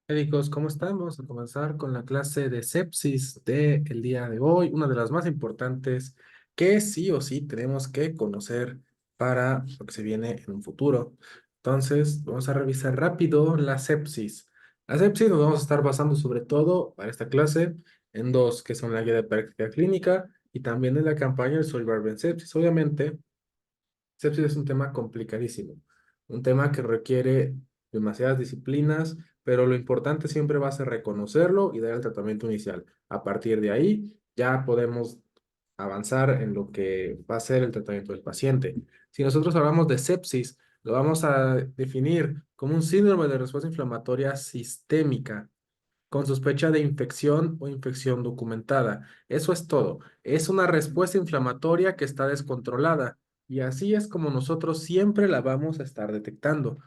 Médicos, ¿cómo están? Vamos a comenzar con la clase de sepsis del día de hoy, una de las más importantes que sí o sí tenemos que conocer para lo que se viene en un futuro. Entonces, vamos a revisar rápido la sepsis. La sepsis nos vamos a estar basando sobre todo para esta clase en dos, que son la guía de práctica clínica y también en la campaña de Survivor en Sepsis. Obviamente, sepsis es un tema complicadísimo, un tema que requiere demasiadas disciplinas, pero lo importante siempre va a ser reconocerlo y dar el tratamiento inicial. A partir de ahí ya podemos avanzar en lo que va a ser el tratamiento del paciente. Si nosotros hablamos de sepsis, lo vamos a definir como un síndrome de respuesta inflamatoria sistémica con sospecha de infección o infección documentada. Eso es todo. Es una respuesta inflamatoria que está descontrolada y así es como nosotros siempre la vamos a estar detectando.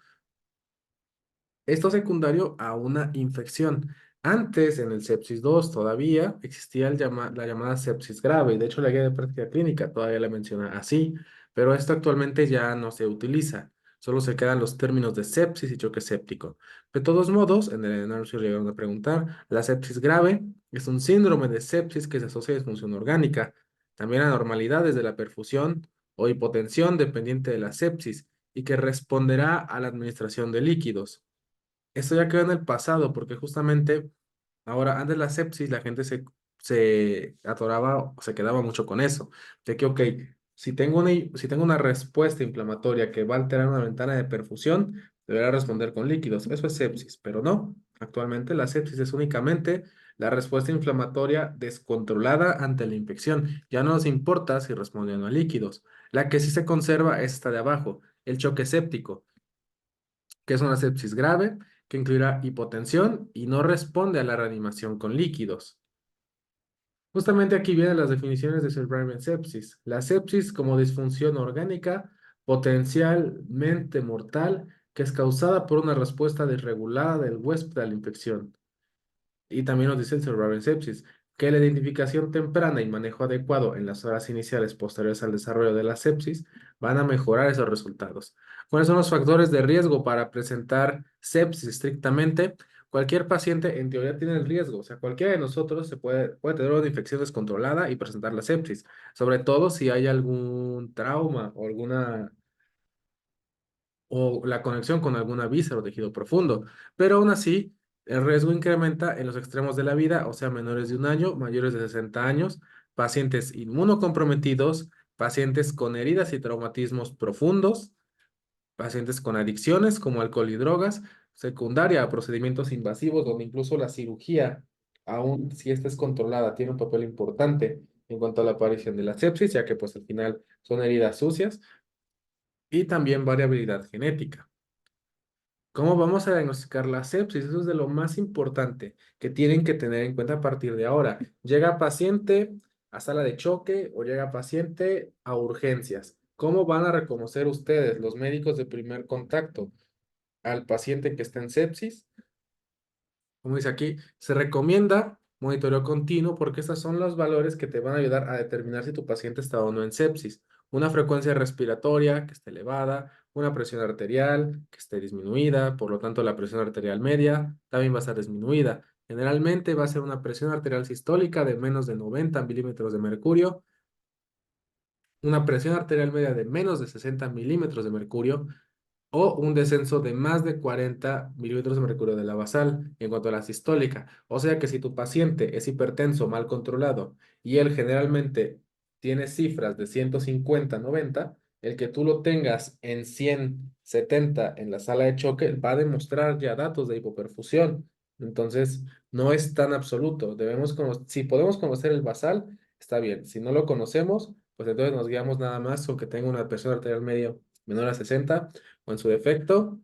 Esto secundario a una infección. Antes, en el sepsis 2 todavía existía la llamada sepsis grave, y de hecho la guía de práctica clínica todavía la menciona así, pero esto actualmente ya no se utiliza. Solo se quedan los términos de sepsis y choque séptico. De todos modos, en el anuncio llegaron a preguntar, la sepsis grave es un síndrome de sepsis que se asocia a disfunción orgánica, también a anormalidades de la perfusión o hipotensión dependiente de la sepsis, y que responderá a la administración de líquidos. Esto ya quedó en el pasado porque justamente ahora, antes de la sepsis, la gente se atoraba o se quedaba mucho con eso. De que, ok, si tengo una respuesta inflamatoria que va a alterar una ventana de perfusión, deberá responder con líquidos. Eso es sepsis, pero no. Actualmente la sepsis es únicamente la respuesta inflamatoria descontrolada ante la infección. Ya no nos importa si responde o no a líquidos. La que sí se conserva es esta de abajo, el choque séptico, que es una sepsis grave, que incluirá hipotensión y no responde a la reanimación con líquidos. Justamente aquí vienen las definiciones de Survivor sepsis. La sepsis como disfunción orgánica potencialmente mortal que es causada por una respuesta desregulada del huésped a la infección. Y también nos dice el Survivor sepsis, que la identificación temprana y manejo adecuado en las horas iniciales posteriores al desarrollo de la sepsis van a mejorar esos resultados. ¿Cuáles son los factores de riesgo para presentar sepsis estrictamente? Cualquier paciente en teoría tiene el riesgo, o sea, cualquiera de nosotros puede tener una infección descontrolada y presentar la sepsis, sobre todo si hay algún trauma o la conexión con alguna víscera o tejido profundo, pero aún así el riesgo incrementa en los extremos de la vida, o sea, menores de un año, mayores de 60 años, pacientes inmunocomprometidos, pacientes con heridas y traumatismos profundos, pacientes con adicciones como alcohol y drogas, secundaria a procedimientos invasivos donde incluso la cirugía, aun si esta es controlada, tiene un papel importante en cuanto a la aparición de la sepsis, ya que pues al final son heridas sucias, y también variabilidad genética. ¿Cómo vamos a diagnosticar la sepsis? Eso es de lo más importante que tienen que tener en cuenta a partir de ahora. Llega paciente a sala de choque o llega paciente a urgencias. ¿Cómo van a reconocer ustedes, los médicos de primer contacto, al paciente que está en sepsis? Como dice aquí, se recomienda monitoreo continuo porque estos son los valores que te van a ayudar a determinar si tu paciente está o no en sepsis. Una frecuencia respiratoria que esté elevada, una presión arterial que esté disminuida, por lo tanto la presión arterial media también va a estar disminuida. Generalmente va a ser una presión arterial sistólica de menos de 90 milímetros de mercurio, una presión arterial media de menos de 60 milímetros de mercurio, o un descenso de más de 40 milímetros de mercurio de la basal en cuanto a la sistólica. O sea que si tu paciente es hipertenso mal controlado y él generalmente tiene cifras de 150, 90, el que tú lo tengas en 170 en la sala de choque va a demostrar ya datos de hipoperfusión. Entonces, no es tan absoluto. Si podemos conocer el basal, está bien. Si no lo conocemos, pues entonces nos guiamos nada más con que tenga una presión arterial medio menor a 60 o en su defecto,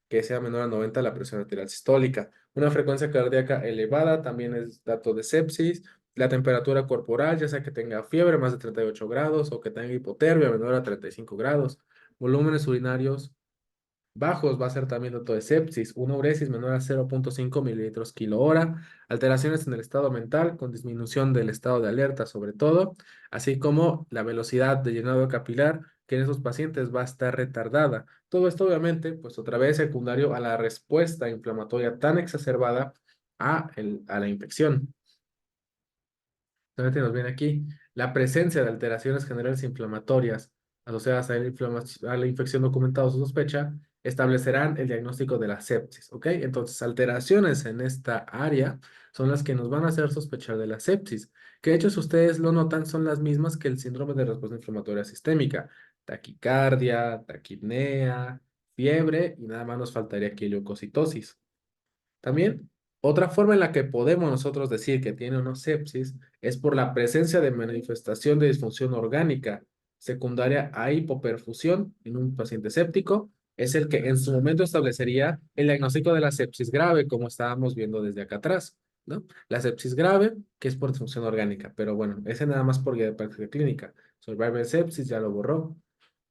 que sea menor a 90 la presión arterial sistólica. Una frecuencia cardíaca elevada también es dato de sepsis. La temperatura corporal, ya sea que tenga fiebre más de 38 grados o que tenga hipotermia menor a 35 grados. Volúmenes urinarios bajos va a ser también dato de sepsis. Una uresis menor a 0,5 mililitros kilo hora. Alteraciones en el estado mental con disminución del estado de alerta sobre todo, así como la velocidad de llenado capilar que en esos pacientes va a estar retardada. Todo esto obviamente, pues otra vez secundario a la respuesta inflamatoria tan exacerbada a la infección. Nuevamente nos viene aquí la presencia de alteraciones generales inflamatorias asociadas a a la infección documentada o su sospecha establecerán el diagnóstico de la sepsis, ¿ok? Entonces, alteraciones en esta área son las que nos van a hacer sospechar de la sepsis, que de hecho, si ustedes lo notan, son las mismas que el síndrome de respuesta inflamatoria sistémica: taquicardia, taquipnea, fiebre y nada más nos faltaría aquí leucocitosis. También, otra forma en la que podemos nosotros decir que tiene una sepsis es por la presencia de manifestación de disfunción orgánica secundaria a hipoperfusión en un paciente séptico. Es el que en su momento establecería el diagnóstico de la sepsis grave, como estábamos viendo desde acá atrás, ¿no? La sepsis grave, que es por disfunción orgánica, pero bueno, ese nada más por guía de práctica clínica. Survival sepsis ya lo borró.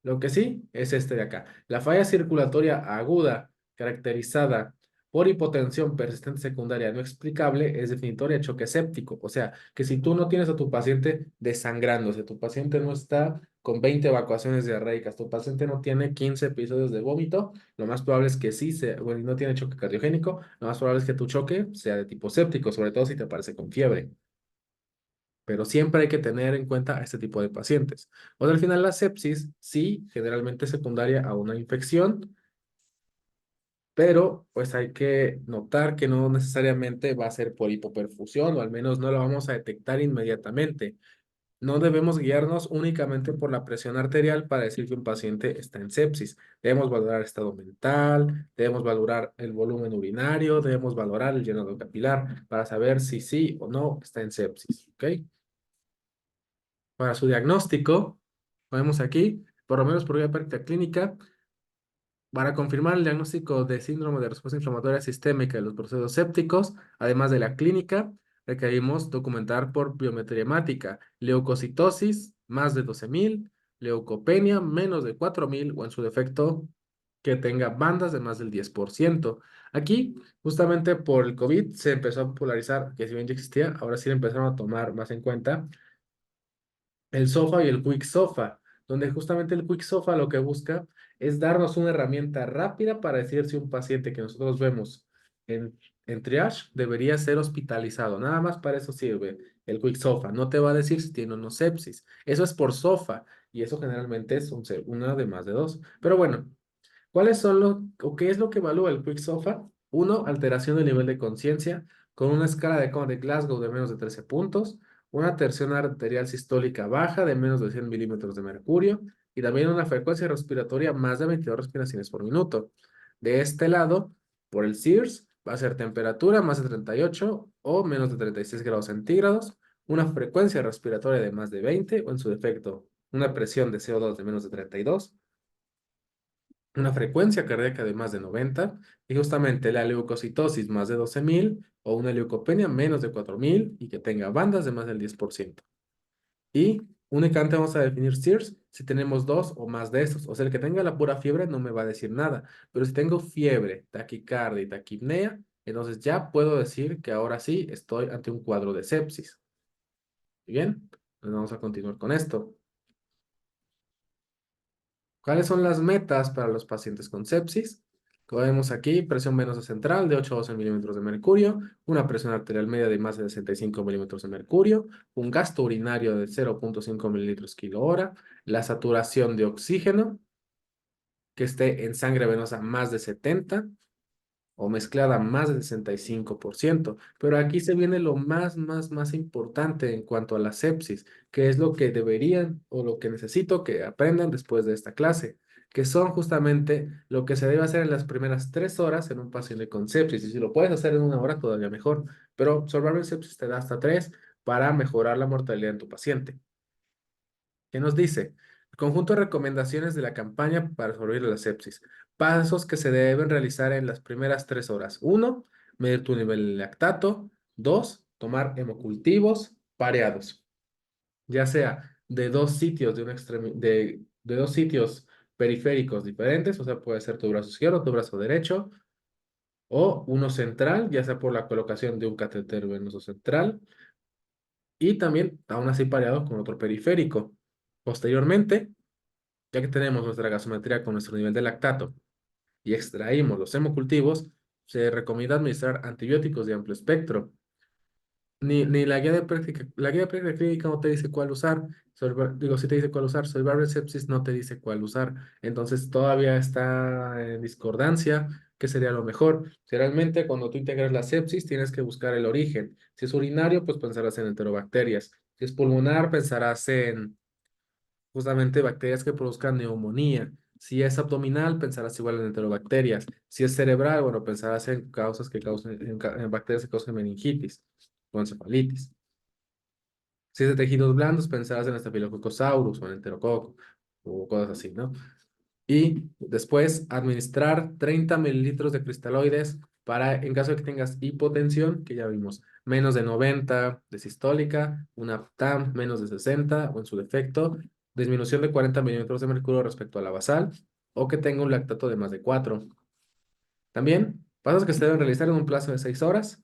Lo que sí es este de acá. La falla circulatoria aguda caracterizada por hipotensión persistente secundaria no explicable es definitoria de choque séptico. O sea, que si tú no tienes a tu paciente desangrándose, tu paciente no está con 20 evacuaciones diarreicas, tu paciente no tiene 15 episodios de vómito, lo más probable es que sí, bueno, y no tiene choque cardiogénico, lo más probable es que tu choque sea de tipo séptico, sobre todo si te aparece con fiebre. Pero siempre hay que tener en cuenta a este tipo de pacientes. O sea, al final la sepsis sí, generalmente es secundaria a una infección, pero pues hay que notar que no necesariamente va a ser por hipoperfusión, o al menos no lo vamos a detectar inmediatamente. No debemos guiarnos únicamente por la presión arterial para decir que un paciente está en sepsis. Debemos valorar estado mental, debemos valorar el volumen urinario, debemos valorar el llenado capilar para saber si sí o no está en sepsis, ¿ok? Para su diagnóstico, ponemos aquí, por lo menos por vía práctica clínica, para confirmar el diagnóstico de síndrome de respuesta inflamatoria sistémica de los procesos sépticos, además de la clínica, requerimos documentar por biometría hemática leucocitosis más de 12,000, leucopenia menos de 4,000 o en su defecto que tenga bandas de más del 10%. Aquí, justamente por el COVID, se empezó a popularizar, que si bien ya existía, ahora sí lo empezaron a tomar más en cuenta el SOFA y el Quick SOFA, donde justamente el Quick SOFA lo que busca es darnos una herramienta rápida para decir si un paciente que nosotros vemos en, en triage debería ser hospitalizado. Nada más para eso sirve el Quick SOFA. No te va a decir si tiene o no sepsis. Eso es por SOFA y eso generalmente es una de más de dos. Pero bueno, ¿cuáles son o qué es lo que evalúa el Quick SOFA? Uno, alteración del nivel de conciencia con una escala de Cohen de Glasgow de menos de 13 puntos, una tensión arterial sistólica baja de menos de 100 milímetros de mercurio y también una frecuencia respiratoria más de 22 respiraciones por minuto. De este lado, por el SEERS, va a ser temperatura más de 38 o menos de 36 grados centígrados, una frecuencia respiratoria de más de 20 o en su defecto, una presión de CO2 de menos de 32, una frecuencia cardíaca de más de 90 y justamente la leucocitosis más de 12,000 o una leucopenia menos de 4,000 y que tenga bandas de más del 10%. Y únicamente vamos a definir SIRS si tenemos dos o más de estos. O sea, el que tenga la pura fiebre no me va a decir nada. Pero si tengo fiebre, taquicardia y taquipnea, entonces ya puedo decir que ahora sí estoy ante un cuadro de sepsis. Bien, pues vamos a continuar con esto. ¿Cuáles son las metas para los pacientes con sepsis? Como vemos aquí, presión venosa central de 8 a 12 milímetros de mercurio, una presión arterial media de más de 65 milímetros de mercurio, un gasto urinario de 0,5 mililitros kilo hora, la saturación de oxígeno que esté en sangre venosa más de 70 o mezclada más del 65%. Pero aquí se viene lo más importante en cuanto a la sepsis, que es lo que deberían o lo que necesito que aprendan después de esta clase, que son justamente lo que se debe hacer en las primeras 3 horas en un paciente con sepsis. Y si lo puedes hacer en 1 hora, todavía mejor. Pero Survival Sepsis te da hasta 3 para mejorar la mortalidad en tu paciente. ¿Qué nos dice? El conjunto de recomendaciones de la campaña para sobrevivir a la sepsis. Pasos que se deben realizar en las primeras 3 horas. Uno, medir tu nivel de lactato. Dos, tomar hemocultivos pareados, ya sea de dos sitios de dos sitios periféricos diferentes, o sea, puede ser tu brazo izquierdo, tu brazo derecho, o uno central, ya sea por la colocación de un catéter venoso central, y también aún así pareado con otro periférico. Posteriormente, Ya que tenemos nuestra gasometría con nuestro nivel de lactato y extraímos los hemocultivos, se recomienda administrar antibióticos de amplio espectro. Ni la guía de práctica clínica no te dice cuál usar. Digo, sí te dice cuál usar. Solvar sepsis no te dice cuál usar. Entonces todavía está en discordancia. ¿Qué sería lo mejor? Si realmente cuando tú integras la sepsis tienes que buscar el origen. Si es urinario, pues pensarás en enterobacterias. Si es pulmonar, pensarás en justamente bacterias que produzcan neumonía. Si es abdominal, pensarás igual en enterobacterias. Si es cerebral, bueno, pensarás en causas que causen, en bacterias que causen meningitis o encefalitis. Si es de tejidos blandos, pensarás en Staphylococcus aureus o en enterococo o cosas así, ¿no? Y después administrar 30 mililitros de cristaloides para, en caso de que tengas hipotensión, que ya vimos, menos de 90 de sistólica, una TAM menos de 60 o en su defecto, disminución de 40 milímetros de mercurio respecto a la basal o que tenga un lactato de más de 4. También, pasos que se deben realizar en un plazo de 6 horas.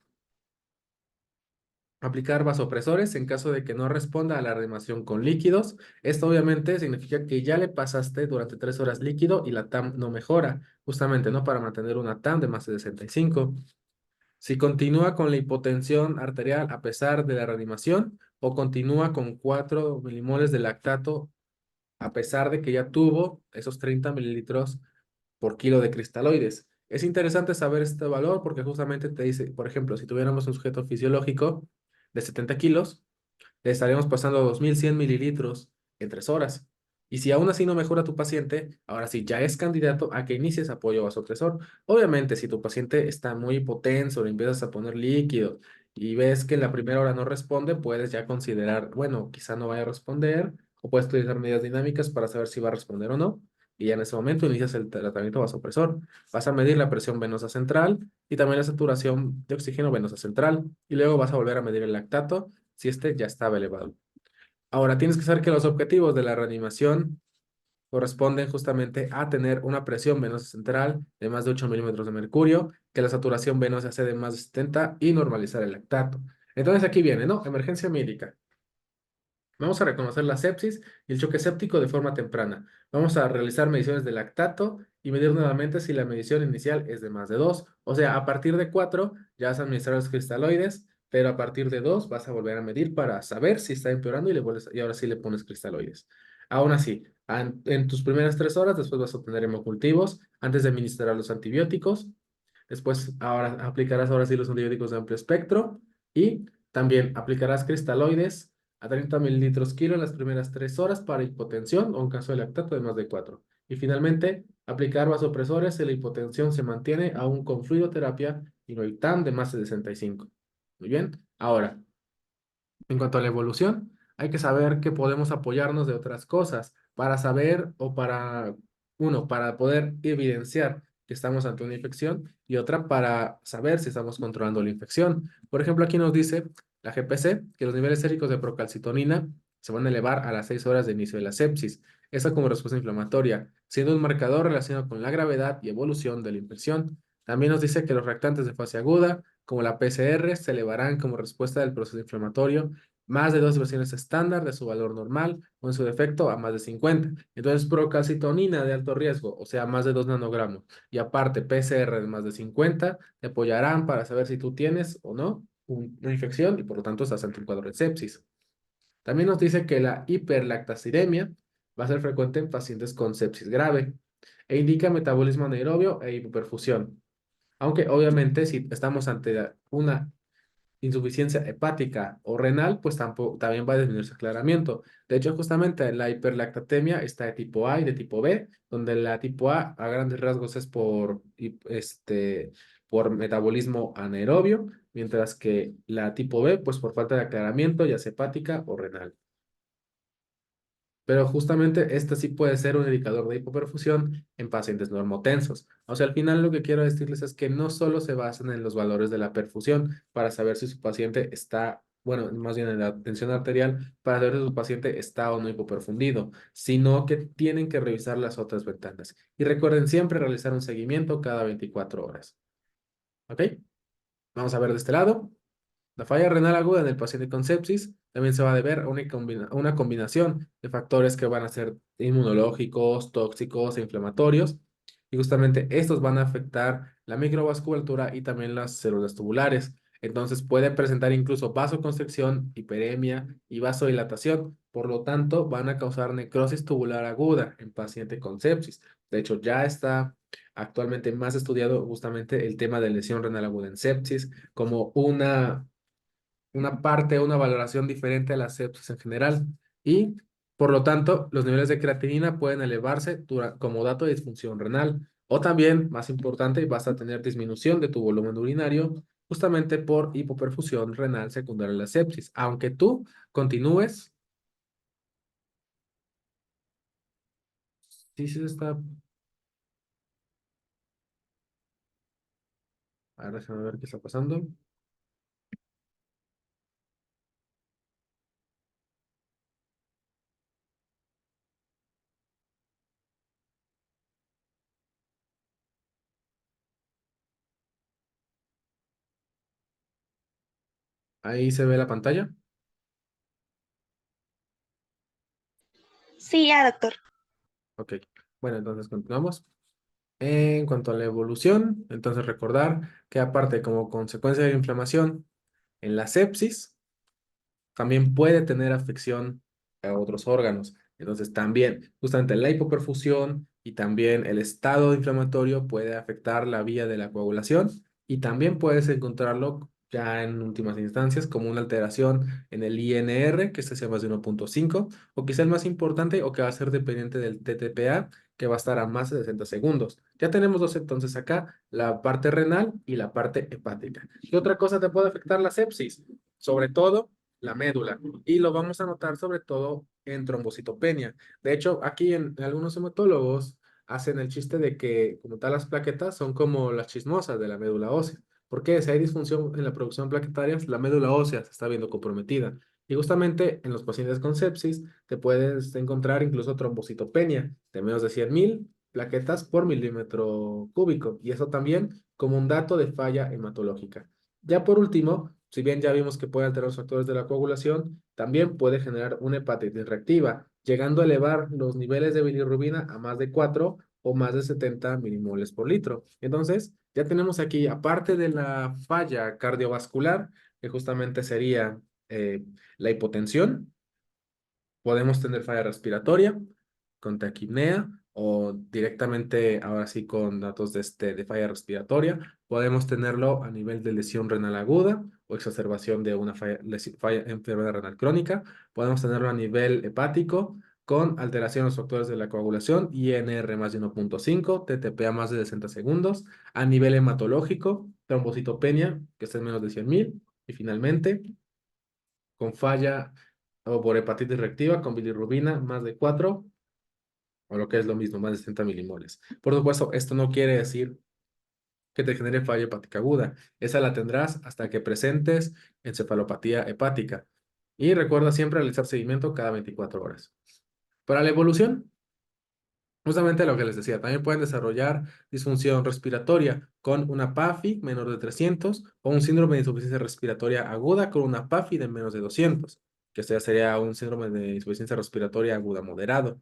Aplicar vasopresores en caso de que no responda a la reanimación con líquidos. Esto obviamente significa que ya le pasaste durante 3 horas líquido y la TAM no mejora, justamente, ¿no? Para mantener una TAM de más de 65. Si continúa con la hipotensión arterial a pesar de la reanimación o continúa con 4 milimoles de lactato a pesar de que ya tuvo esos 30 mililitros por kilo de cristaloides. Es interesante saber este valor porque justamente te dice, por ejemplo, si tuviéramos un sujeto fisiológico de 70 kilos, le estaríamos pasando 2100 mililitros en 3 horas. Y si aún así no mejora tu paciente, ahora sí ya es candidato a que inicies apoyo vasopresor. Obviamente, si tu paciente está muy hipotenso, le empiezas a poner líquido y ves que en la primera hora no responde, puedes ya considerar, bueno, quizá no vaya a responder o puedes utilizar medidas dinámicas para saber si va a responder o no. Y ya en ese momento inicias el tratamiento vasopresor. Vas a medir la presión venosa central y también la saturación de oxígeno venosa central. Y luego vas a volver a medir el lactato si este ya estaba elevado. Ahora, tienes que saber que los objetivos de la reanimación corresponden justamente a tener una presión venosa central de más de 8 milímetros de mercurio, que la saturación venosa sea de más de 70 y normalizar el lactato. Entonces aquí viene, ¿no? Emergencia médica. Vamos a reconocer la sepsis y el choque séptico de forma temprana. Vamos a realizar mediciones de lactato y medir nuevamente si la medición inicial es de más de 2. O sea, a partir de 4 ya vas a administrar los cristaloides, pero a partir de 2 vas a volver a medir para saber si está empeorando y ahora sí le pones cristaloides. Aún así, en tus primeras 3 horas, después vas a obtener hemocultivos antes de administrar los antibióticos. Después, ahora aplicarás ahora sí los antibióticos de amplio espectro y también aplicarás cristaloides a 30 mililitros kilo en las primeras 3 horas para hipotensión o en caso de lactato de más de 4. Y finalmente, aplicar vasopresores si la hipotensión se mantiene aún con fluidoterapia y no hay TAM de más de 65. Muy bien. Ahora, en cuanto a la evolución, hay que saber que podemos apoyarnos de otras cosas para saber o para, uno, para poder evidenciar que estamos ante una infección y otra para saber si estamos controlando la infección. Por ejemplo, aquí nos dice la GPC que los niveles séricos de procalcitonina se van a elevar a las 6 horas de inicio de la sepsis. Esa como respuesta inflamatoria, siendo un marcador relacionado con la gravedad y evolución de la infección. También nos dice que los reactantes de fase aguda, como la PCR, se elevarán como respuesta del proceso inflamatorio más de 2 versiones estándar de su valor normal o en su defecto a más de 50. Entonces, procalcitonina de alto riesgo, o sea, más de 2 nanogramos, y aparte PCR de más de 50, te apoyarán para saber si tú tienes o no una infección y por lo tanto estás ante un cuadro de sepsis. También nos dice que la hiperlactacidemia va a ser frecuente en pacientes con sepsis grave e indica metabolismo anaerobio e hipoperfusión. Aunque obviamente si estamos ante una insuficiencia hepática o renal, pues tampoco, también va a disminuir su aclaramiento. De hecho, justamente la hiperlactatemia está de tipo A y de tipo B, donde la tipo A grandes rasgos es por metabolismo anaerobio, mientras que la tipo B, pues por falta de aclaramiento, ya sea hepática o renal. Pero justamente este sí puede ser un indicador de hipoperfusión en pacientes normotensos. O sea, al final lo que quiero decirles es que no solo se basan en los valores de la perfusión para saber si su paciente está, bueno, más bien en la tensión arterial, para saber si su paciente está o no hipoperfundido, sino que tienen que revisar las otras ventanas. Y recuerden siempre realizar un seguimiento cada 24 horas. ¿Ok? Vamos a ver de este lado. La falla renal aguda en el paciente con sepsis también se va a deber a a una combinación de factores que van a ser inmunológicos, tóxicos e inflamatorios. Y justamente estos van a afectar la microvasculatura y también las células tubulares. Entonces puede presentar incluso vasoconstricción, hiperemia y vasodilatación. Por lo tanto, van a causar necrosis tubular aguda en paciente con sepsis. De hecho, ya está actualmente más estudiado justamente el tema de lesión renal aguda en sepsis como una parte, una valoración diferente a la sepsis en general. Y por lo tanto, los niveles de creatinina pueden elevarse como dato de disfunción renal. O también, más importante, vas a tener disminución de tu volumen urinario justamente por hipoperfusión renal secundaria a la sepsis. Aunque tú continúes, sí, sí está. A ver, déjame ver qué está pasando. Ahí se ve la pantalla. Sí, ya, doctor. Ok. Bueno, entonces continuamos. En cuanto a la evolución, entonces recordar que aparte como consecuencia de la inflamación en la sepsis, también puede tener afección a otros órganos. Entonces también, justamente la hipoperfusión y también el estado inflamatorio puede afectar la vía de la coagulación y también puedes encontrarlo ya en últimas instancias como una alteración en el INR, que sea más de 1.5, o quizá el más importante o que va a ser dependiente del TTPA, que va a estar a más de 60 segundos. Ya tenemos dos entonces acá, la parte renal y la parte hepática. ¿Qué otra cosa te puede afectar la sepsis? Sobre todo la médula. Y lo vamos a notar sobre todo en trombocitopenia. De hecho, aquí en algunos hematólogos hacen el chiste de que como tal las plaquetas son como las chismosas de la médula ósea. Porque si hay disfunción en la producción plaquetaria, la médula ósea se está viendo comprometida. Y justamente en los pacientes con sepsis te puedes encontrar incluso trombocitopenia de menos de 100.000 plaquetas por milímetro cúbico. Y eso también como un dato de falla hematológica. Ya por último, si bien ya vimos que puede alterar los factores de la coagulación, también puede generar una hepatitis reactiva, llegando a elevar los niveles de bilirrubina a más de 4 o más de 70 milimoles por litro. Entonces, ya tenemos aquí, aparte de la falla cardiovascular, que justamente sería eh, la hipotensión, podemos tener falla respiratoria con taquipnea o directamente, ahora sí, con datos de falla respiratoria. Podemos tenerlo a nivel de lesión renal aguda o exacerbación de una falla enfermedad renal crónica. Podemos tenerlo a nivel hepático con alteración en los factores de la coagulación, INR más de 1.5, TTP a más de 60 segundos. A nivel hematológico, trombocitopenia, que esté en menos de 100.000. Y finalmente, con falla o por hepatitis reactiva con bilirrubina más de 4 o lo que es lo mismo, más de 60 milimoles. Por supuesto, esto no quiere decir que te genere falla hepática aguda. Esa la tendrás hasta que presentes encefalopatía hepática. Y recuerda siempre realizar seguimiento cada 24 horas. Para la evolución, justamente lo que les decía, también pueden desarrollar disfunción respiratoria con una PAFI menor de 300 o un síndrome de insuficiencia respiratoria aguda con una PAFI de menos de 200, que sería un síndrome de insuficiencia respiratoria aguda moderado.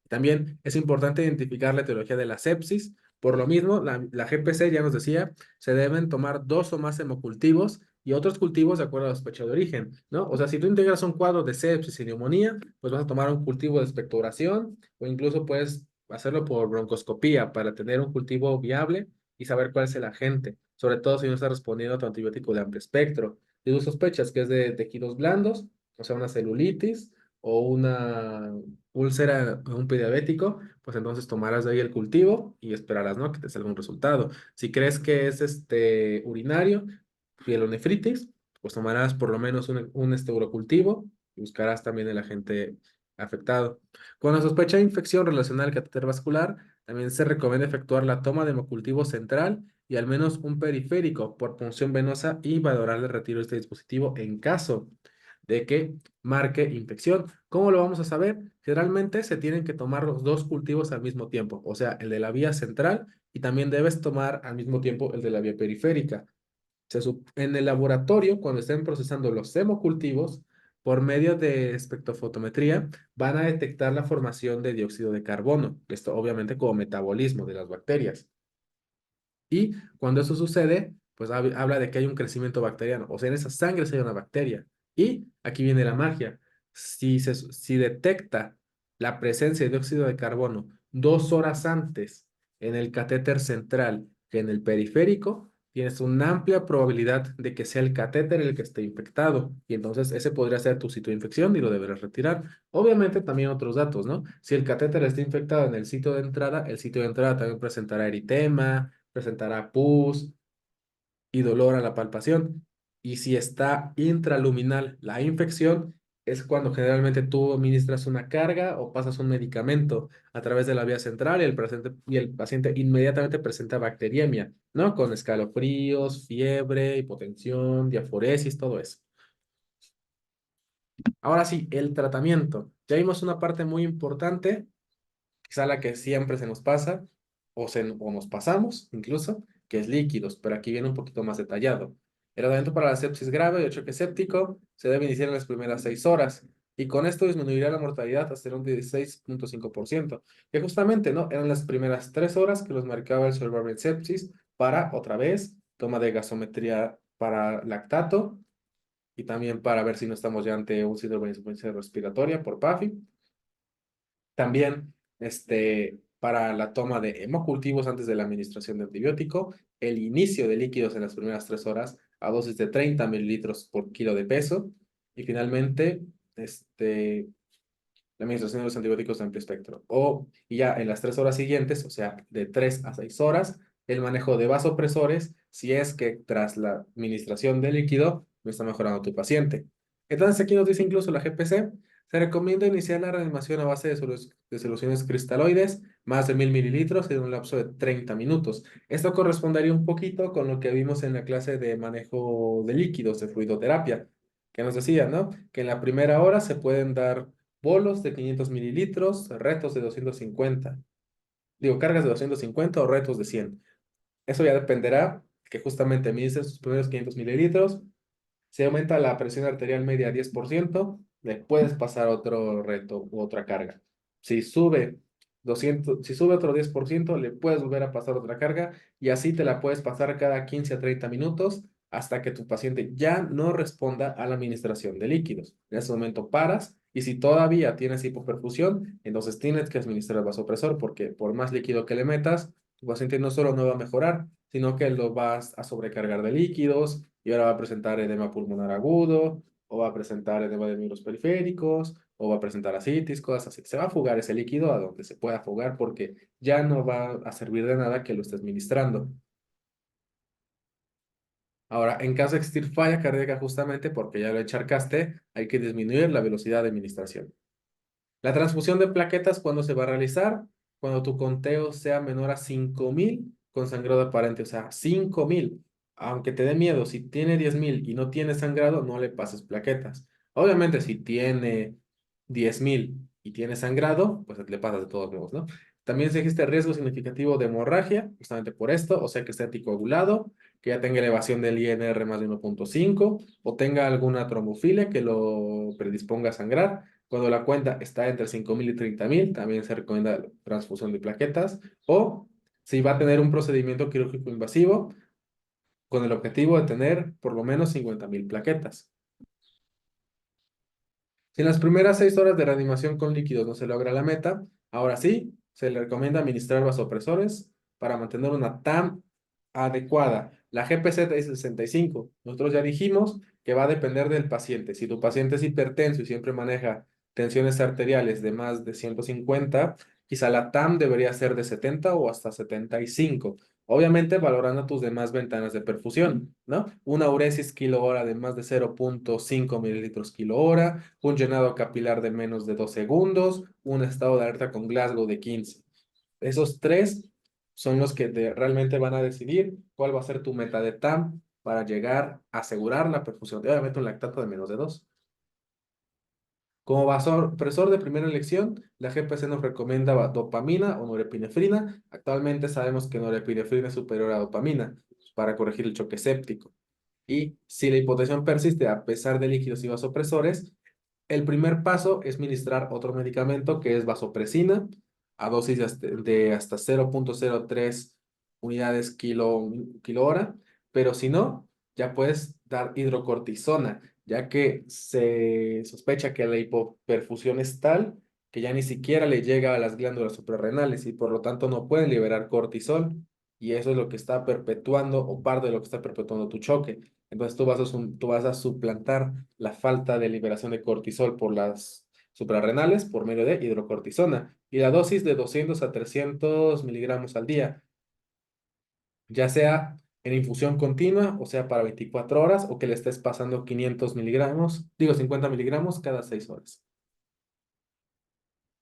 También es importante identificar la etiología de la sepsis. Por lo mismo, la GPC ya nos decía, se deben tomar dos o más hemocultivos y otros cultivos de acuerdo a la sospecha de origen, ¿no? O sea, si tú integras un cuadro de sepsis y neumonía, pues vas a tomar un cultivo de expectoración o incluso puedes hacerlo por broncoscopía para tener un cultivo viable y saber cuál es el agente, sobre todo si no está respondiendo a tu antibiótico de amplio espectro. Si tú sospechas que es de tejidos blandos, o sea, una celulitis o una úlcera, un pie diabético, pues entonces tomarás de ahí el cultivo y esperarás, ¿no? Que te salga un resultado. Si crees que es urinario, pielonefritis, pues tomarás por lo menos un urocultivo y buscarás también el agente afectado. Cuando sospecha de infección relacionada al catéter vascular, también se recomienda efectuar la toma de hemocultivo central y al menos un periférico por punción venosa y valorar el retiro de este dispositivo en caso de que marque infección. ¿Cómo lo vamos a saber? Generalmente se tienen que tomar los dos cultivos al mismo tiempo, o sea, el de la vía central y también debes tomar al mismo tiempo el de la vía periférica. En el laboratorio, cuando estén procesando los hemocultivos, por medio de espectrofotometría, van a detectar la formación de dióxido de carbono. Esto obviamente como metabolismo de las bacterias. Y cuando eso sucede, pues habla de que hay un crecimiento bacteriano. O sea, en esa sangre se hay una bacteria. Y aquí viene la magia. Si detecta la presencia de dióxido de carbono 2 horas antes en el catéter central que en el periférico, tienes una amplia probabilidad de que sea el catéter el que esté infectado. Y entonces ese podría ser tu sitio de infección y lo deberás retirar. Obviamente también otros datos, ¿no? Si el catéter está infectado en el sitio de entrada, el sitio de entrada también presentará eritema, presentará pus y dolor a la palpación. Y si está intraluminal la infección, es cuando generalmente tú administras una carga o pasas un medicamento a través de la vía central y el paciente inmediatamente presenta bacteriemia, ¿no? Con escalofríos, fiebre, hipotensión, diaforesis, todo eso. Ahora sí, el tratamiento. Ya vimos una parte muy importante, quizá la que siempre se nos pasa, o nos pasamos incluso, que es líquidos, pero aquí viene un poquito más detallado. El tratamiento para la sepsis grave y el choque séptico se debe iniciar en las primeras 6 horas, y con esto disminuirá la mortalidad hasta un 16,5%, que justamente, ¿no? Eran las primeras 3 horas que los marcaba el Survivor Sepsis para, otra vez, toma de gasometría para lactato, y también para ver si no estamos ya ante un síndrome de insuficiencia respiratoria por PAFI. También, para la toma de hemocultivos antes de la administración de antibiótico, el inicio de líquidos en las primeras 3 horas a dosis de 30 mililitros por kilo de peso. Y finalmente, la administración de los antibióticos de amplio espectro. Y ya en las 3 horas siguientes, o sea, de 3 a 6 horas, el manejo de vasopresores, si es que tras la administración de líquido no está mejorando tu paciente. Entonces aquí nos dice incluso la GPC, se recomienda iniciar la reanimación a base de soluciones cristaloides, más de 1000 mililitros en un lapso de 30 minutos. Esto correspondería un poquito con lo que vimos en la clase de manejo de líquidos, de fluidoterapia, que nos decía, ¿no? Que en la primera hora se pueden dar bolos de 500 mililitros, retos de 250. Digo, cargas de 250 o retos de 100. Eso ya dependerá, que justamente mides sus primeros 500 mililitros. Si aumenta la presión arterial media a 10%, le puedes pasar otro reto u otra carga. Si sube otro 10%, le puedes volver a pasar otra carga, y así te la puedes pasar cada 15 a 30 minutos hasta que tu paciente ya no responda a la administración de líquidos. En ese momento paras, y si todavía tienes hipoperfusión, entonces tienes que administrar el vasopresor, porque por más líquido que le metas, tu paciente no solo no va a mejorar, sino que lo vas a sobrecargar de líquidos, y ahora va a presentar edema pulmonar agudo, o va a presentar edema de miembros periféricos, o va a presentar ascitis, cosas así. Se va a fugar ese líquido a donde se pueda fugar, porque ya no va a servir de nada que lo estés ministrando. Ahora, en caso de existir falla cardíaca, justamente porque ya lo encharcaste, hay que disminuir la velocidad de administración. La transfusión de plaquetas, ¿cuándo se va a realizar? Cuando tu conteo sea menor a 5000 con sangrado aparente, o sea, 5000. Aunque te dé miedo, si tiene 10,000 y no tiene sangrado, no le pases plaquetas. Obviamente, si tiene 10,000 y tiene sangrado, pues le pasas de todos modos, ¿no? También si existe riesgo significativo de hemorragia, justamente por esto, o sea que esté anticoagulado, que ya tenga elevación del INR más de 1,5, o tenga alguna trombofilia que lo predisponga a sangrar. Cuando la cuenta está entre 5000 y 30,000, también se recomienda transfusión de plaquetas. O si va a tener un procedimiento quirúrgico invasivo con el objetivo de tener por lo menos 50,000 plaquetas. Si en las primeras 6 horas de reanimación con líquidos no se logra la meta, ahora sí, se le recomienda administrar vasopresores para mantener una TAM adecuada. La GPZ es 65. Nosotros ya dijimos que va a depender del paciente. Si tu paciente es hipertenso y siempre maneja tensiones arteriales de más de 150, quizá la TAM debería ser de 70 o hasta 75. Obviamente valorando tus demás ventanas de perfusión, ¿no? Una uresis kilohora de más de 0,5 mililitros kilohora, un llenado capilar de menos de 2 segundos, un estado de alerta con Glasgow de 15. Esos tres son los que realmente van a decidir cuál va a ser tu meta de TAM para llegar a asegurar la perfusión. Obviamente un lactato de menos de 2. Como vasopresor de primera elección, la GPC nos recomienda dopamina o norepinefrina. Actualmente sabemos que norepinefrina es superior a dopamina para corregir el choque séptico. Y si la hipotensión persiste a pesar de líquidos y vasopresores, el primer paso es ministrar otro medicamento que es vasopresina a dosis de hasta 0,03 unidades kilo hora, pero si no, ya puedes dar hidrocortisona, ya que se sospecha que la hipoperfusión es tal que ya ni siquiera le llega a las glándulas suprarrenales y por lo tanto no pueden liberar cortisol y eso es lo que está perpetuando o parte de lo que está perpetuando tu choque. Entonces tú vas a suplantar la falta de liberación de cortisol por las suprarrenales por medio de hidrocortisona y la dosis de 200 a 300 miligramos al día, ya sea en infusión continua, o sea para 24 horas, o que le estés pasando 500 miligramos, digo 50 miligramos cada 6 horas.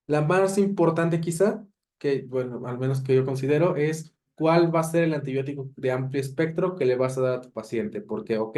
La más importante quizá, que bueno, al menos que yo considero, es cuál va a ser el antibiótico de amplio espectro que le vas a dar a tu paciente. Porque, ok,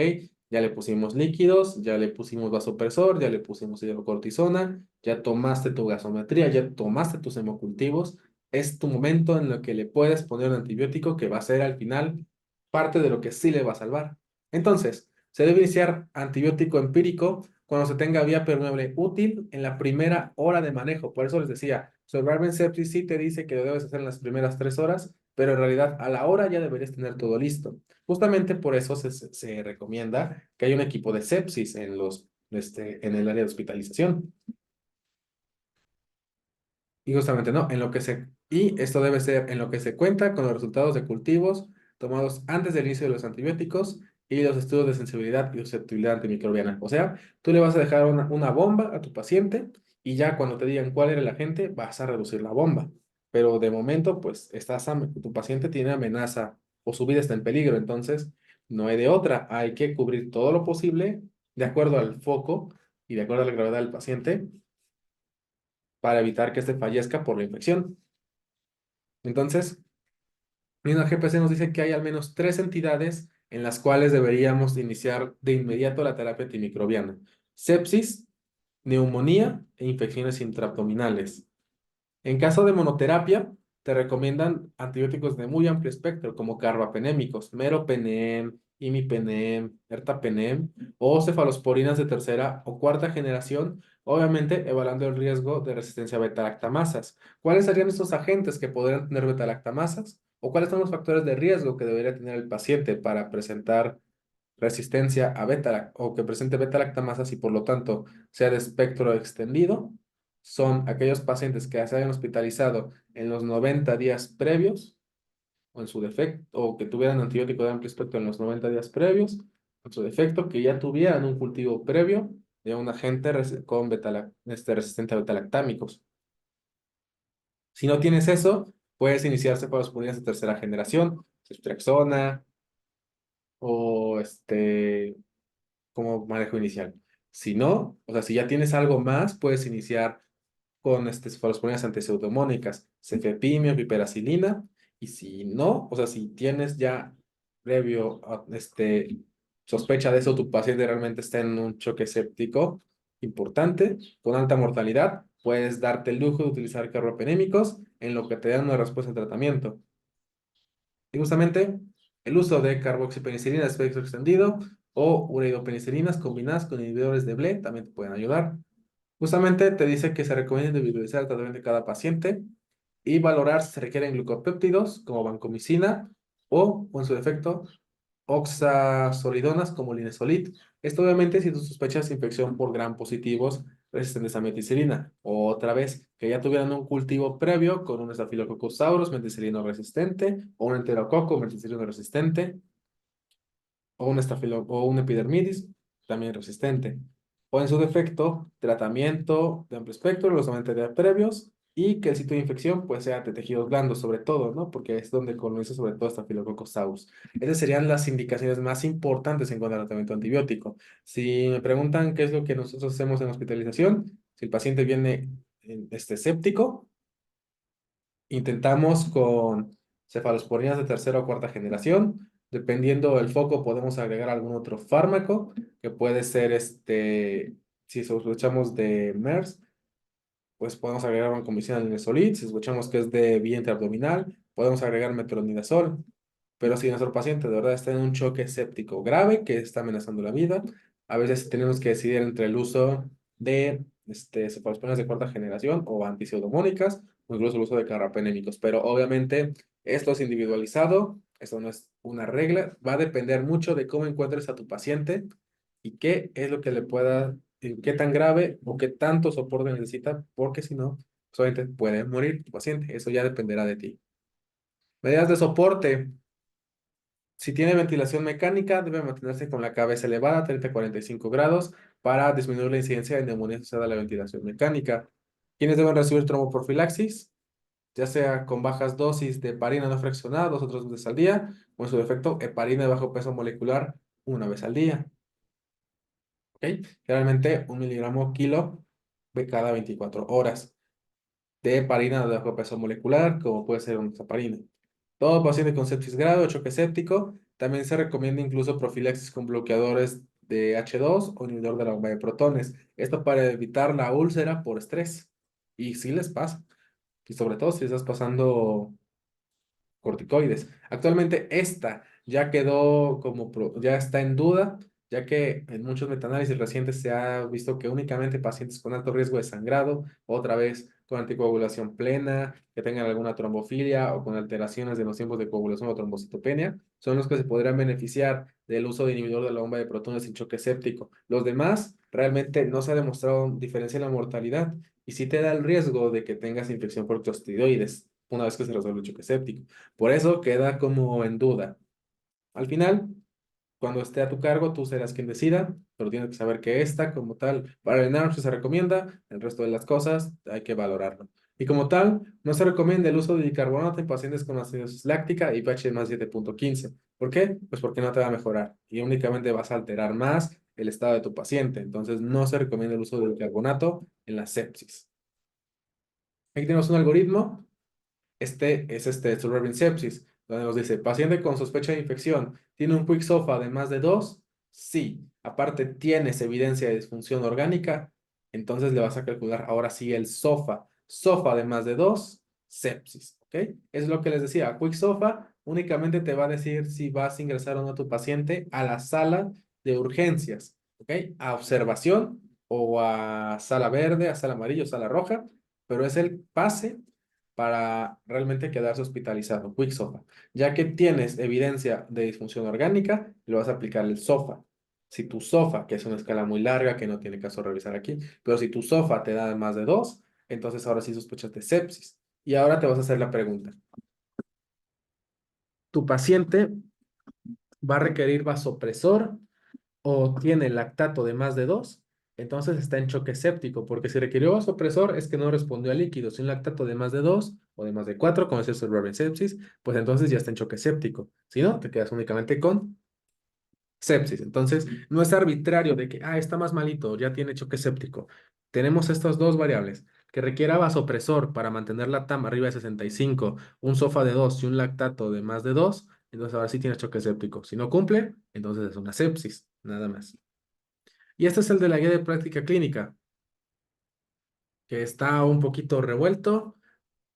ya le pusimos líquidos, ya le pusimos vasopresor, ya le pusimos hidrocortisona, ya tomaste tu gasometría, ya tomaste tus hemocultivos. Es tu momento en el que le puedes poner un antibiótico que va a ser al final parte de lo que sí le va a salvar. Entonces, se debe iniciar antibiótico empírico cuando se tenga vía permeable útil en la primera hora de manejo. Por eso les decía, Survivor Sepsis sí te dice que lo debes hacer en las primeras 3 horas, pero en realidad a la hora ya deberías tener todo listo. Justamente por eso se recomienda que haya un equipo de sepsis en el área de hospitalización. Y justamente no, y esto debe ser en lo que se cuenta con los resultados de cultivos tomados antes del inicio de los antibióticos y los estudios de sensibilidad y susceptibilidad antimicrobiana. O sea, tú le vas a dejar una bomba a tu paciente y ya cuando te digan cuál era el agente, vas a reducir la bomba. Pero de momento, pues, tu paciente tiene amenaza o su vida está en peligro, entonces no hay de otra. Hay que cubrir todo lo posible de acuerdo al foco y de acuerdo a la gravedad del paciente para evitar que éste fallezca por la infección. Entonces, mismo GPC nos dice que hay al menos 3 entidades en las cuales deberíamos iniciar de inmediato la terapia antimicrobiana: sepsis, neumonía e infecciones intraabdominales. En caso de monoterapia, te recomiendan antibióticos de muy amplio espectro, como carbapenémicos, meropenem, imipenem, ertapenem, o cefalosporinas de tercera o cuarta generación, obviamente evaluando el riesgo de resistencia a beta-lactamasas. ¿Cuáles serían estos agentes que podrían tener beta-lactamasas? ¿O cuáles son los factores de riesgo que debería tener el paciente para presentar resistencia a o que presente beta-lactamasas y por lo tanto sea de espectro extendido? Son aquellos pacientes que se hayan hospitalizado en los 90 días previos o en su defecto, o que tuvieran antibiótico de amplio espectro en los 90 días previos, en su defecto, que ya tuvieran un cultivo previo de un agente con resistente a betalactámicos. Si no tienes eso, puedes iniciarse por las purinas de tercera generación, ceftriaxona o como manejo inicial. Si no, o sea, si ya tienes algo más, puedes iniciar con cefalosporinas antipseudomónicas, cefepimio, piperacilina, y si no, o sea, si tienes ya previo sospecha de eso, tu paciente realmente está en un choque séptico importante, con alta mortalidad, puedes darte el lujo de utilizar carbapenémicos en lo que te dan una respuesta de tratamiento. Y justamente el uso de carboxipenicilina de espectro extendido o ureidopenicilinas combinadas con inhibidores de BLE también te pueden ayudar. Justamente te dice que se recomienda individualizar el tratamiento de cada paciente y valorar si se requieren glucopéptidos como vancomicina o en su defecto, oxazolidonas como linezolid. Esto obviamente si tú sospechas infección por gram positivos resistentes a meticilina. Otra vez, que ya tuvieran un cultivo previo con un Staphylococcus aureus meticilino resistente o un enterococo meticilino resistente o un epidermidis también resistente. O en su defecto, tratamiento de amplio espectro, los 90 días previos y que el sitio de infección pues sea de tejidos blandos sobre todo, ¿no? Porque es donde coloniza sobre todo Staphylococcus aureus. Esas serían las indicaciones más importantes en cuanto al tratamiento antibiótico. Si me preguntan qué es lo que nosotros hacemos en hospitalización, si el paciente viene séptico, intentamos con cefalosporinas de tercera o cuarta generación. Dependiendo del foco, podemos agregar algún otro fármaco que puede ser si sospechamos de MERS, pues podemos agregar vancomicina linezolid. Si sospechamos que es de vientre abdominal, podemos agregar metronidazol. Pero si nuestro paciente de verdad está en un choque séptico grave que está amenazando la vida, a veces tenemos que decidir entre el uso de cefalosporines de cuarta generación o antipseudomónicas o incluso el uso de carbapenémicos. Pero obviamente esto es individualizado, esto no es una regla, va a depender mucho de cómo encuentres a tu paciente y qué es lo que le pueda, qué tan grave o qué tanto soporte necesita, porque si no, solamente puede morir tu paciente. Eso ya dependerá de ti. Medidas de soporte. Si tiene ventilación mecánica, debe mantenerse con la cabeza elevada, 30 a 45 grados, para disminuir la incidencia de neumonía asociada a la ventilación mecánica. ¿Quiénes deben recibir tromboprofilaxis? Ya sea con bajas dosis de heparina no fraccionada, 2 o 3 veces al día, o en su defecto, heparina de bajo peso molecular, 1 vez al día. ¿Ok? Generalmente, 1 mg/kg de cada 24 horas de heparina de bajo peso molecular, como puede ser una heparina. Todo paciente con sepsis grave o choque séptico, también se recomienda incluso profilaxis con bloqueadores de H2 o inhibidor de la bomba de protones. Esto para evitar la úlcera por estrés. Y sí les pasa. Y sobre todo si estás pasando corticoides. Actualmente esta ya quedó como, ya está en duda, ya que en muchos metaanálisis recientes se ha visto que únicamente pacientes con alto riesgo de sangrado, otra vez con anticoagulación plena, que tengan alguna trombofilia o con alteraciones de los tiempos de coagulación o trombocitopenia, son los que se podrían beneficiar del uso de inhibidor de la bomba de protones sin choque séptico. Los demás realmente no se ha demostrado diferencia en la mortalidad y sí te da el riesgo de que tengas infección por clostridoides una vez que se resuelve el choque séptico. Por eso queda como en duda. Al final, cuando esté a tu cargo, tú serás quien decida, pero tienes que saber que esta, como tal, para el NARP se recomienda, el resto de las cosas hay que valorarlo. Y como tal, no se recomienda el uso de bicarbonato en pacientes con acidosis láctica y pH de más 7.15. ¿Por qué? Pues porque no te va a mejorar y únicamente vas a alterar más el estado de tu paciente. Entonces, no se recomienda el uso de bicarbonato en la sepsis. Aquí tenemos un algoritmo. Este es Suburban Sepsis, donde nos dice, paciente con sospecha de infección, ¿tiene un quick SOFA de más de 2? Sí. Aparte, ¿tienes evidencia de disfunción orgánica? Entonces le vas a calcular ahora sí el SOFA. SOFA de más de 2, sepsis, ¿ok? Es lo que les decía, quick SOFA únicamente te va a decir si vas a ingresar o no a tu paciente a la sala de urgencias, ¿ok? A observación o a sala verde, a sala amarilla o sala roja, pero es el pase para realmente quedarse hospitalizado, quick SOFA. Ya que tienes evidencia de disfunción orgánica, le vas a aplicar el SOFA. Si tu SOFA, que es una escala muy larga que no tiene caso revisar aquí, pero si tu SOFA te da más de 2, entonces ahora sí sospechas de sepsis. Y ahora te vas a hacer la pregunta. ¿Tu paciente va a requerir vasopresor o tiene lactato de más de 2? Entonces está en choque séptico, porque si requirió vasopresor es que no respondió al líquido. Si un lactato de más de 2 o de más de 4, como es el Suburban sepsis, pues entonces ya está en choque séptico. Si no, te quedas únicamente con sepsis. Entonces, no es arbitrario de que, está más malito, ya tiene choque séptico. Tenemos estas dos variables, que requiera vasopresor para mantener la TAM arriba de 65, un SOFA de 2 y un lactato de más de 2, entonces ahora sí tiene choque séptico. Si no cumple, entonces es una sepsis, nada más. Y este es el de la guía de práctica clínica, que está un poquito revuelto,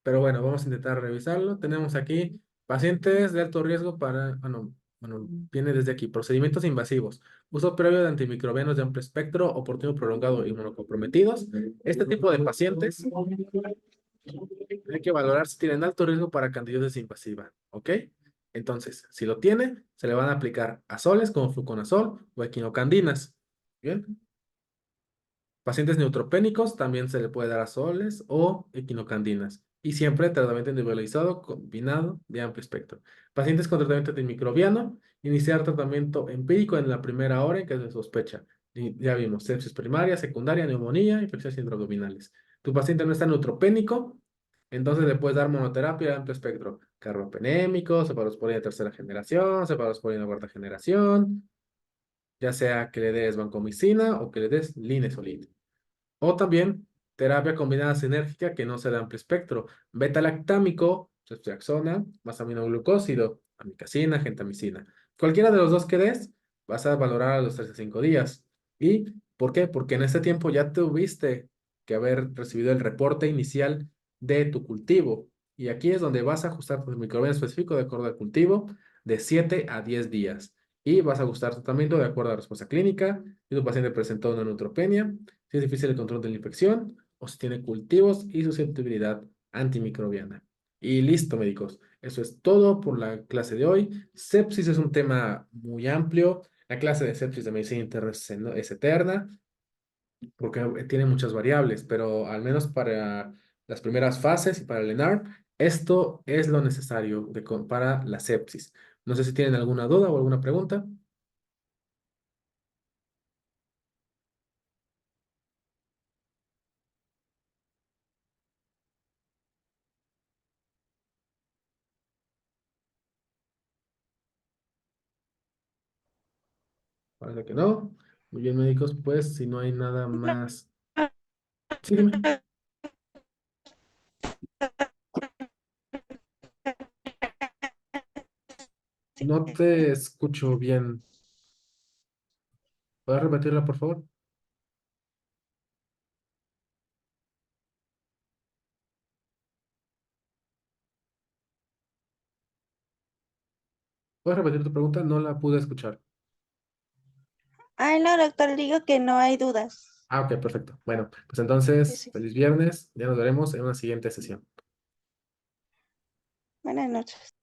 pero bueno, vamos a intentar revisarlo. Tenemos aquí pacientes de alto riesgo para, bueno, viene desde aquí, procedimientos invasivos, uso previo de antimicrobianos de amplio espectro, oportuno prolongado y inmunocomprometidos. Este tipo de pacientes hay que valorar si tienen alto riesgo para candidiasis invasiva, ¿ok? Entonces, si lo tiene, se le van a aplicar azoles como fluconazol o equinocandinas. Bien. Pacientes neutropénicos también se le puede dar azoles o equinocandinas. Y siempre tratamiento individualizado combinado de amplio espectro. Pacientes con tratamiento antimicrobiano, iniciar tratamiento empírico en la primera hora en que se sospecha. Y ya vimos, sepsis primaria, secundaria, neumonía, infecciones intraabdominales. Tu paciente no está neutropénico, entonces le puedes dar monoterapia de amplio espectro. Carbapenémico, cefalosporina de tercera generación, cefalosporina de cuarta generación, ya sea que le des vancomicina o que le des linezolid. O también terapia combinada sinérgica que no sea de amplio espectro. Beta-lactámico, ceftriaxona, más aminoglucósido, amikacina, gentamicina. Cualquiera de los dos que des, vas a valorar a los 3 a 5 días. ¿Y por qué? Porque en este tiempo ya tuviste que haber recibido el reporte inicial de tu cultivo. Y aquí es donde vas a ajustar tu microbioma específico de acuerdo al cultivo. de 7 a 10 días. Y vas a ajustar tratamiento de acuerdo a la respuesta clínica, si tu paciente presentó una neutropenia, si es difícil el control de la infección o si tiene cultivos y susceptibilidad antimicrobiana. Y listo, médicos. Eso es todo por la clase de hoy. Sepsis es un tema muy amplio. La clase de sepsis de medicina interna es eterna porque tiene muchas variables, pero al menos para las primeras fases y para el ENARP, esto es lo necesario para la sepsis. No sé si tienen alguna duda o alguna pregunta. Parece que no. Muy bien, médicos, pues si no hay nada No, más. Sí, dime. No te escucho bien. ¿Puedes repetirla, por favor? ¿Puedes repetir tu pregunta? No la pude escuchar. ay, no, doctor, digo que no hay dudas. Ah, ok, perfecto. Bueno, pues Sí, entonces, sí. feliz viernes. Ya nos veremos en una siguiente sesión. Buenas noches.